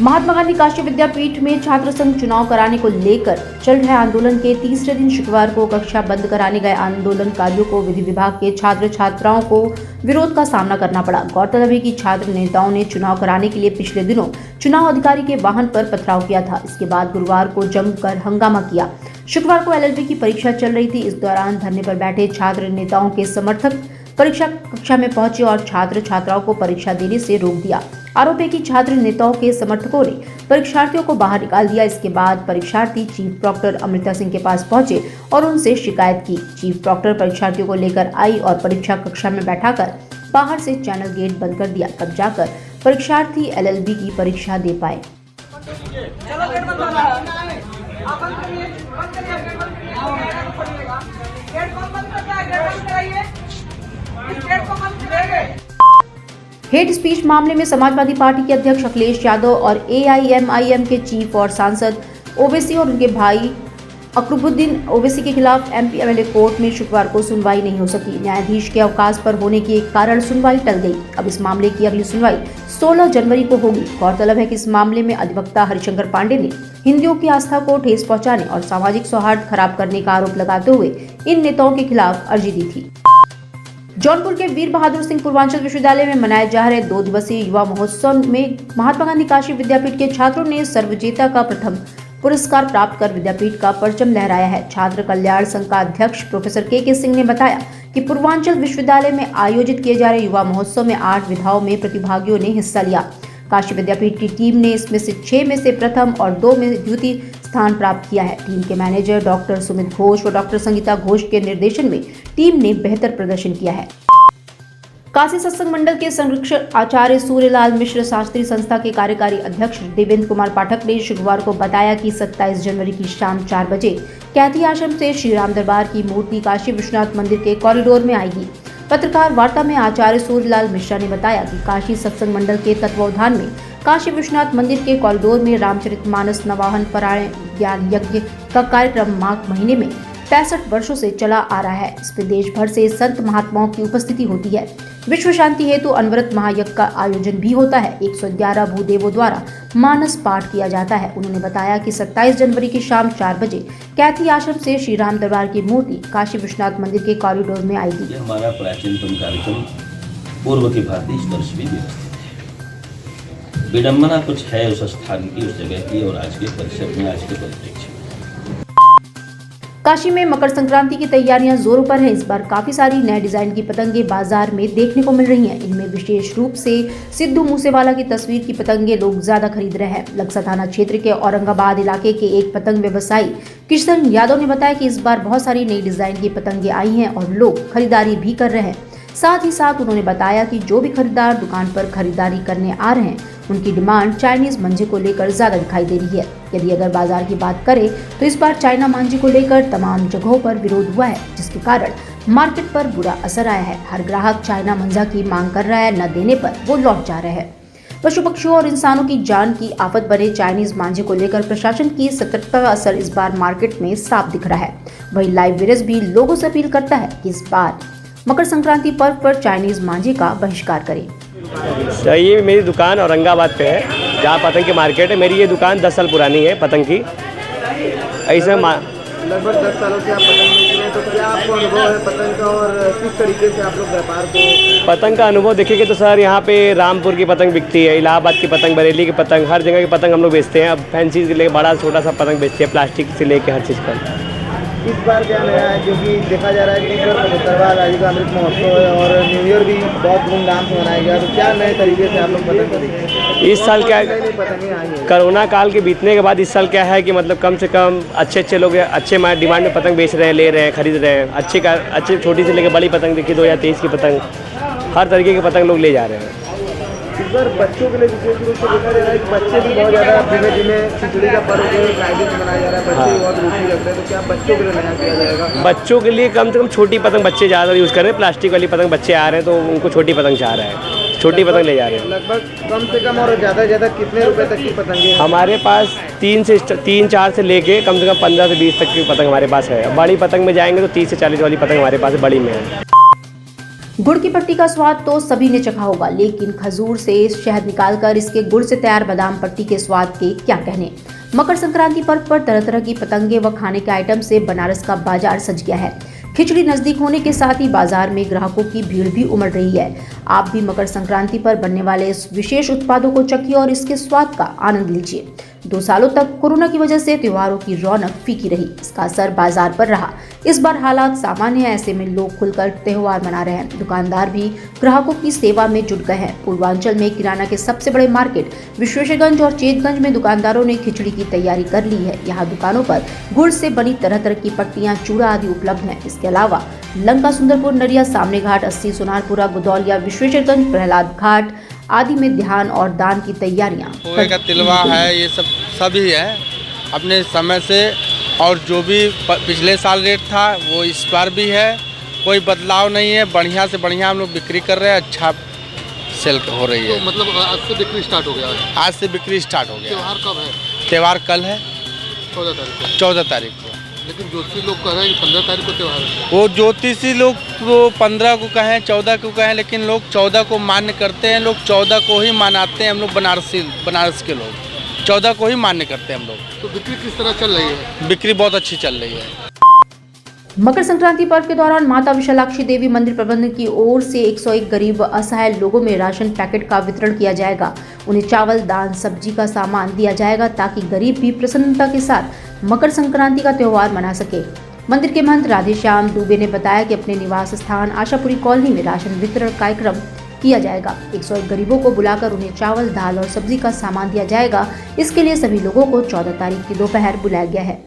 महात्मा गांधी काशी विद्यापीठ में छात्र संघ चुनाव कराने को लेकर चल रहे आंदोलन के तीसरे दिन शुक्रवार को कक्षा बंद कराने गए आंदोलनकारियों को विधि विभाग के छात्र छात्राओं को विरोध का सामना करना पड़ा। गौरतलब है कि छात्र नेताओं ने चुनाव कराने के लिए पिछले दिनों चुनाव अधिकारी के वाहन पर पथराव किया था। इसके बाद गुरुवार को जमकर हंगामा किया। शुक्रवार को LLB की परीक्षा चल रही थी। इस दौरान धरने पर बैठे छात्र नेताओं के समर्थक परीक्षा कक्षा में पहुंचे और छात्र छात्राओं को परीक्षा देने से रोक दिया। आरोप है कि छात्र नेताओं के समर्थकों ने परीक्षार्थियों को बाहर निकाल दिया। इसके बाद परीक्षार्थी चीफ प्रॉक्टर अमृता सिंह के पास पहुंचे और उनसे शिकायत की। चीफ प्रॉक्टर परीक्षार्थियों को लेकर आई और परीक्षा कक्षा में बैठाकर बाहर से चैनल गेट बंद कर दिया, तब जाकर परीक्षार्थी LLB की परीक्षा दे पाए। हेट स्पीच मामले में समाजवादी पार्टी के अध्यक्ष अखिलेश यादव और AIMIM के चीफ और सांसद ओवैसी और उनके भाई अकरुद्दीन ओवैसी के खिलाफ MP MLA कोर्ट में शुक्रवार को सुनवाई नहीं हो सकी। न्यायाधीश के अवकाश पर होने के कारण सुनवाई टल गई। अब इस मामले की अगली सुनवाई 16 जनवरी को होगी। गौरतलब है कि इस मामले में अधिवक्ता हरिशंकर पांडे ने हिंदुओं की आस्था को ठेस पहुंचाने और सामाजिक सौहार्द खराब करने का आरोप लगाते हुए इन नेताओं के खिलाफ अर्जी दी थी। जौनपुर के वीर बहादुर सिंह पूर्वांचल विश्वविद्यालय में मनाए जा रहे 2 दिवसीय युवा महोत्सव में महात्मा गांधी काशी विद्यापीठ के छात्रों ने सर्वजेता का प्रथम पुरस्कार प्राप्त कर विद्यापीठ का परचम लहराया है। छात्र कल्याण संघ का अध्यक्ष प्रोफेसर के सिंह ने बताया कि पूर्वांचल विश्वविद्यालय में आयोजित किए जा रहे युवा महोत्सव में 8 विधाओं में प्रतिभागियों ने हिस्सा लिया। काशी विद्यापीठ की टीम ने इसमें से 6 में से प्रथम और 2 में द्वितीय स्थान प्राप्त किया है। टीम के मैनेजर डॉक्टर सुमित घोष व डॉक्टर संगीता घोष के निर्देशन में टीम ने बेहतर प्रदर्शन किया है। काशी सत्संग मंडल के संरक्षक आचार्य सूर्यलाल मिश्र शास्त्री संस्था के कार्यकारी अध्यक्ष देवेंद्र कुमार पाठक ने शुक्रवार को बताया कि 27 जनवरी की शाम 4 बजे कैथी आश्रम से श्री राम दरबार की मूर्ति काशी विश्वनाथ मंदिर के कॉरिडोर में आएगी। पत्रकार वार्ता में आचार्य सूर्यलाल मिश्रा ने बताया कि काशी सत्संग मंडल के तत्वावधान में काशी विश्वनाथ मंदिर के कॉरिडोर में रामचरितमानस नवाहन पारायण ज्ञान यज्ञ का कार्यक्रम माघ महीने में 65 वर्षों से चला आ रहा है। इसमें देश भर से संत महात्माओं की उपस्थिति होती है। विश्व शांति हेतु अनवरत महायज्ञ का आयोजन भी होता है। 111 भूदेवों द्वारा मानस पाठ किया जाता है। उन्होंने बताया कि 27 जनवरी की शाम 4 बजे कैथी आश्रम से श्री राम दरबार की मूर्ति काशी विश्वनाथ मंदिर के कॉरिडोर में आएगी। हमारा प्राचीनतम कार्यक्रम पूर्व की भांति इस वर्ष भी व्यवस्थित है। विडम्बना कुछ है उस स्थान की, उस जगह की और आज के परिसर में, आज के परिप्रेक्ष्य में। काशी में मकर संक्रांति की तैयारियां जोरों पर हैं। इस बार काफी सारी नए डिजाइन की पतंगे बाजार में देखने को मिल रही हैं। इनमें विशेष रूप से सिद्धू मूसेवाला की तस्वीर की पतंगे लोग ज्यादा खरीद रहे हैं। लक्सा थाना क्षेत्र के औरंगाबाद इलाके के एक पतंग व्यवसायी किशन यादव ने बताया कि इस बार बहुत सारी नई डिजाइन की पतंगे आई हैं और लोग खरीदारी भी कर रहे हैं। साथ ही साथ उन्होंने बताया कि जो भी खरीदार दुकान पर खरीदारी करने आ रहे हैं उनकी डिमांड चाइनीज मांझे को लेकर ज्यादा दिखाई दे रही है। यदि अगर बाजार की बात करें तो इस बार चाइना मांझे को लेकर तमाम जगहों पर विरोध हुआ है, जिसके कारण मार्केट पर बुरा असर आया है। हर ग्राहक चाइना मांझा की मांग कर रहा है, न देने पर वो लौट जा रहे हैं। पशु पक्षियों और इंसानों की जान की आफत बने चाइनीज मांझे को लेकर प्रशासन की सतर्कता का असर इस बार मार्केट में साफ दिख रहा है। वहीं लाइव वायरस भी लोगों से अपील करता है कि इस बार मकर संक्रांति पर्व पर चाइनीज मांझे का बहिष्कार करें। ये मेरी दुकान औरंगाबाद पे है, जहाँ पतंग की मार्केट है। मेरी ये दुकान 10 साल पुरानी है पतंग की। ऐसे लगभग 10 सालों से आप पतंग बेच रहे हैं, तो क्या आपको अनुभव है पतंग का और किस तरीके से आप लोग व्यापार को? पतंग का अनुभव देखेंगे तो सर, यहाँ पे रामपुर की पतंग बिकती है, इलाहाबाद की पतंग, बरेली की पतंग, हर जगह की पतंग हम लोग बेचते हैं। अब फैंसी से लेकर बड़ा छोटा सा पतंग बेचते हैं, प्लास्टिक से लेकर हर चीज़ का। इस बार क्या नया है, क्योंकि देखा जा रहा है कि 75वां आज़ादी का अमृत महोत्सव है और न्यू ईयर भी बहुत धूमधाम से मनाया गया, तो क्या नए तरीके से आप लोग पतंग करेंगे? इस साल क्या पतंगें आई हैं कोरोना काल के बीतने के बाद, इस साल क्या है कि मतलब कम से कम अच्छे लोग अच्छे डिमांड में पतंग बेच रहे हैं, ले रहे हैं, खरीद रहे हैं। अच्छे छोटी से लेकर बड़ी पतंग देखिए, 2023 की पतंग, हर तरीके की पतंग लोग ले जा रहे हैं। इस बार बच्चों के लिए विशेष रूप से देखा जा रहा है कि बच्चे भी बहुत ज़्यादा धीमे धीमे खिचड़ी का पर्व जो कायदे से मनाया जा रहा है, बच्चे भी बहुत रुचि रखते हैं, तो क्या बच्चों के लिए नया किया जाएगा? बच्चों के लिए कम से कम छोटी पतंग बच्चे ज़्यादा यूज़ कर रहे हैं। प्लास्टिक वाली पतंग बच्चे आ रहे हैं तो उनको छोटी पतंग चाह रहे हैं, छोटी पतंग ले जा रहे हैं। लगभग कम से कम और ज़्यादा से ज़्यादा कितने रुपए तक की पतंगे? हमारे पास 3-4 से लेके कम से कम 15 से 20 तक की पतंग हमारे पास है। बड़ी पतंग में जाएंगे तो 30 से 40 वाली पतंग हमारे पास बड़ी में है। गुड़ की पट्टी का स्वाद तो सभी ने चखा होगा, लेकिन खजूर से शहद निकालकर इसके गुड़ से तैयार बादाम पट्टी के स्वाद के क्या कहने। मकर संक्रांति पर्व पर तरह तरह की पतंगे व खाने के आइटम से बनारस का बाजार सज गया है। खिचड़ी नजदीक होने के साथ ही बाजार में ग्राहकों की भीड़ भी उमड़ रही है। आप भी मकर संक्रांति पर बनने वाले इस विशेष उत्पादों को चखिए और इसके स्वाद का आनंद लीजिए। 2 सालों तक कोरोना की वजह से त्योहारों की रौनक फीकी रही, इसका असर बाजार पर रहा। इस बार हालात सामान्य है, ऐसे में लोग खुलकर त्योहार मना रहे हैं। दुकानदार भी ग्राहकों की सेवा में जुट गए हैं। पूर्वांचल में किराना के सबसे बड़े मार्केट विश्वेश्वरगंज और चेतगंज में दुकानदारों ने खिचड़ी की तैयारी कर ली है। यहाँ दुकानों पर गुड़ से बनी तरह तरह की पट्टियां, चूड़ा आदि उपलब्ध हैं। इसके अलावा लंका, सुंदरपुर, नरिया, सामने घाट, 80, सोनारपुरा, गुदौलिया, विश्वेश्वरगंज, प्रहलाद घाट आदि में ध्यान और दान की तैयारियां खोए का तिलवा है, ये सब सभी है अपने समय से। और जो भी पिछले साल रेट था वो इस बार भी है, कोई बदलाव नहीं है। बढ़िया से बढ़िया हम लोग बिक्री कर रहे हैं, अच्छा सेल हो रही है। तो मतलब आज से बिक्री स्टार्ट हो गया है? आज से बिक्री स्टार्ट हो गया। त्योहार कब है? त्योहार कल है, 14 तारीख को। 14 तारीख को। लेकिन ज्योतिषी लोग कह रहे हैं कि 15 तारीख को त्योहार है। वो ज्योतिषी लोग वो 15 को कहें, 14 को कहें, लेकिन लोग 14 को मान्य करते हैं। लोग 14 को ही मनाते हैं। हम लोग बनारस के लोग 14 को ही मान्य करते हैं हम लोग। तो बिक्री किस तरह चल रही है? बिक्री बहुत अच्छी चल रही है। मकर संक्रांति पर्व के दौरान माता विशालाक्षी देवी मंदिर प्रबंधन की ओर से 101 गरीब असहाय लोगों में राशन पैकेट का वितरण किया जाएगा। उन्हें चावल, दाल, सब्जी का सामान दिया जाएगा ताकि गरीब भी प्रसन्नता के साथ मकर संक्रांति का त्योहार मना सके। मंदिर के महंत राधेश्याम दुबे ने बताया कि अपने निवास स्थान आशापुरी कॉलोनी में राशन वितरण कार्यक्रम किया जाएगा। 101 गरीबों को बुलाकर उन्हें चावल, दाल और सब्जी का सामान दिया जाएगा। इसके लिए सभी लोगों को 14 तारीख की दोपहर बुलाया गया है।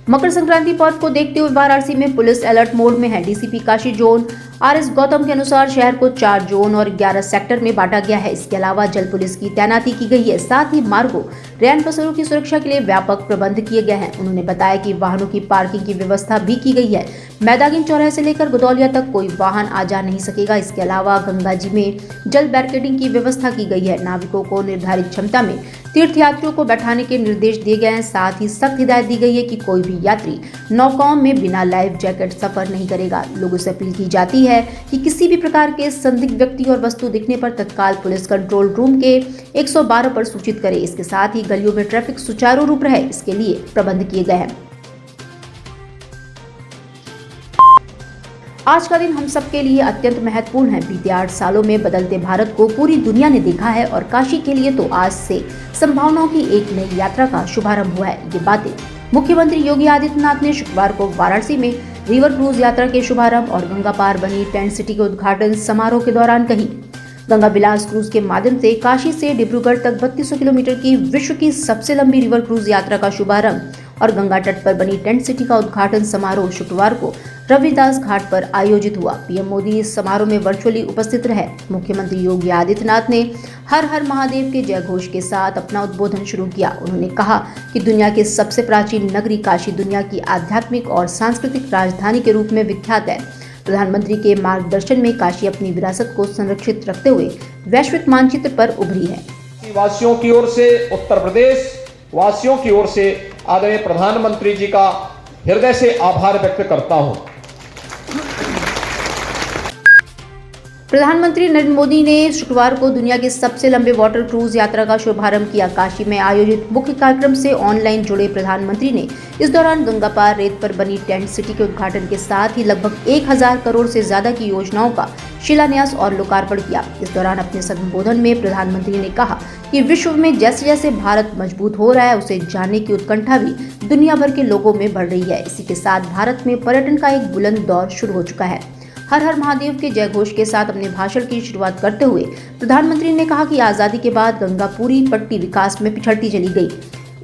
मकर संक्रांति पर्व को देखते हुए वाराणसी में पुलिस अलर्ट मोड में है। DCP Kashi zone RS Gautam के अनुसार शहर को 4 जोन और 11 सेक्टर में बांटा गया है। इसके अलावा जल पुलिस की तैनाती की गई है। साथ ही मार्गों, रैन बसेरों की सुरक्षा के लिए व्यापक प्रबंध किए गए हैं। उन्होंने बताया कि वाहनों की पार्किंग की व्यवस्था भी की गई है। मैदागिन चौराहे से लेकर गुदौलिया तक कोई वाहन आ जा नहीं सकेगा। इसके अलावा गंगा जी में जल बैरिकेडिंग की व्यवस्था की गई है। नाविकों को निर्धारित क्षमता में तीर्थयात्रियों को बैठाने के निर्देश दिए गए हैं। साथ ही सख्त हिदायत दी गई है कि कोई भी यात्री नौकाओं में बिना लाइफ जैकेट सफर नहीं करेगा। लोगों से अपील की जाती है कि किसी भी प्रकार के संदिग्ध व्यक्ति और वस्तु दिखने पर तत्काल पुलिस कंट्रोल रूम के 112 पर सूचित करें। इसके साथ ही गलियों में ट्रैफिक सुचारू रूप रहे, इसके लिए प्रबंध किए गए हैं। आज का दिन हम सबके लिए अत्यंत महत्वपूर्ण है। बीते 8 सालों में बदलते भारत को पूरी दुनिया ने देखा है और काशी के लिए तो आज से संभावनाओं की एक नई यात्रा का शुभारंभ हुआ है। ये बातें मुख्यमंत्री योगी आदित्यनाथ ने शुक्रवार को वाराणसी में रिवर क्रूज यात्रा के शुभारंभ और गंगा पार बनी टेंट सिटी के उद्घाटन समारोह के दौरान कही। गंगा विलास क्रूज के माध्यम से काशी से डिब्रूगढ़ तक 3200 किलोमीटर की विश्व की सबसे लंबी रिवर क्रूज यात्रा का शुभारंभ और गंगा तट पर बनी टेंट सिटी का उद्घाटन समारोह शुक्रवार को रविदास घाट पर आयोजित हुआ। पीएम मोदी इस समारोह में वर्चुअली उपस्थित रहे। मुख्यमंत्री योगी आदित्यनाथ ने हर हर महादेव के जय घोष के साथ अपना उद्बोधन शुरू किया। उन्होंने कहा कि दुनिया के सबसे प्राचीन नगरी काशी दुनिया की आध्यात्मिक और सांस्कृतिक राजधानी के रूप में विख्यात है। प्रधानमंत्री के मार्गदर्शन में काशी अपनी विरासत को संरक्षित रखते हुए वैश्विक मानचित्र पर उभरी है। वासियों की ओर से, उत्तर प्रदेश वासियों की ओर से आदरणीय प्रधानमंत्री जी का हृदय से आभार व्यक्त करता हूं। प्रधानमंत्री नरेंद्र मोदी ने शुक्रवार को दुनिया के सबसे लंबे वाटर क्रूज यात्रा का शुभारंभ किया। काशी में आयोजित मुख्य कार्यक्रम से ऑनलाइन जुड़े प्रधानमंत्री ने इस दौरान गंगा पार रेत पर बनी टेंट सिटी के उद्घाटन के साथ ही लगभग 1000 करोड़ से ज्यादा की योजनाओं का शिलान्यास और लोकार्पण किया। इस दौरान अपने संबोधन में प्रधानमंत्री ने कहा कि विश्व में जैसे जैसे भारत मजबूत हो रहा है, उसे जानने की उत्कंठा भी दुनिया भर के लोगों में बढ़ रही है। इसी के साथ भारत में पर्यटन का एक बुलंद दौर शुरू हो चुका है। हर हर महादेव के जय घोष के साथ अपने भाषण की शुरुआत करते हुए प्रधानमंत्री ने कहा कि आजादी के बाद गंगा पूरी पट्टी विकास में पिछड़ती चली गई।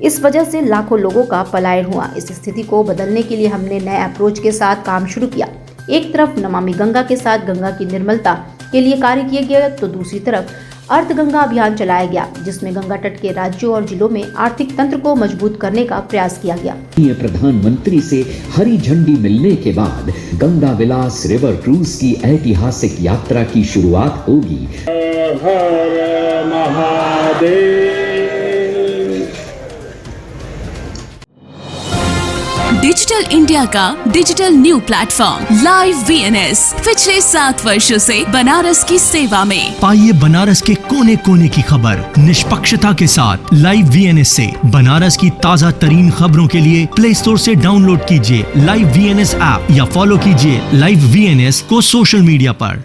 इस वजह से लाखों लोगों का पलायन हुआ। इस स्थिति को बदलने के लिए हमने नए अप्रोच के साथ काम शुरू किया। एक तरफ नमामि गंगा के साथ गंगा की निर्मलता के लिए कार्य किए गए, तो दूसरी तरफ अर्थ गंगा अभियान चलाया गया, जिसमें गंगा तट के राज्यों और जिलों में आर्थिक तंत्र को मजबूत करने का प्रयास किया गया। प्रधानमंत्री से हरी झंडी मिलने के बाद गंगा विलास रिवर क्रूज की ऐतिहासिक यात्रा की शुरुआत होगी। हर महादेव। डिजिटल इंडिया का digital new platform live VNS पिछले 7 वर्षों से बनारस की सेवा में। पाइए बनारस के कोने कोने की खबर निष्पक्षता के साथ लाइव VNS से। बनारस की ताज़ा तरीन खबरों के लिए प्ले स्टोर से डाउनलोड कीजिए लाइव VNS ऐप या फॉलो कीजिए लाइव VNS को सोशल मीडिया पर।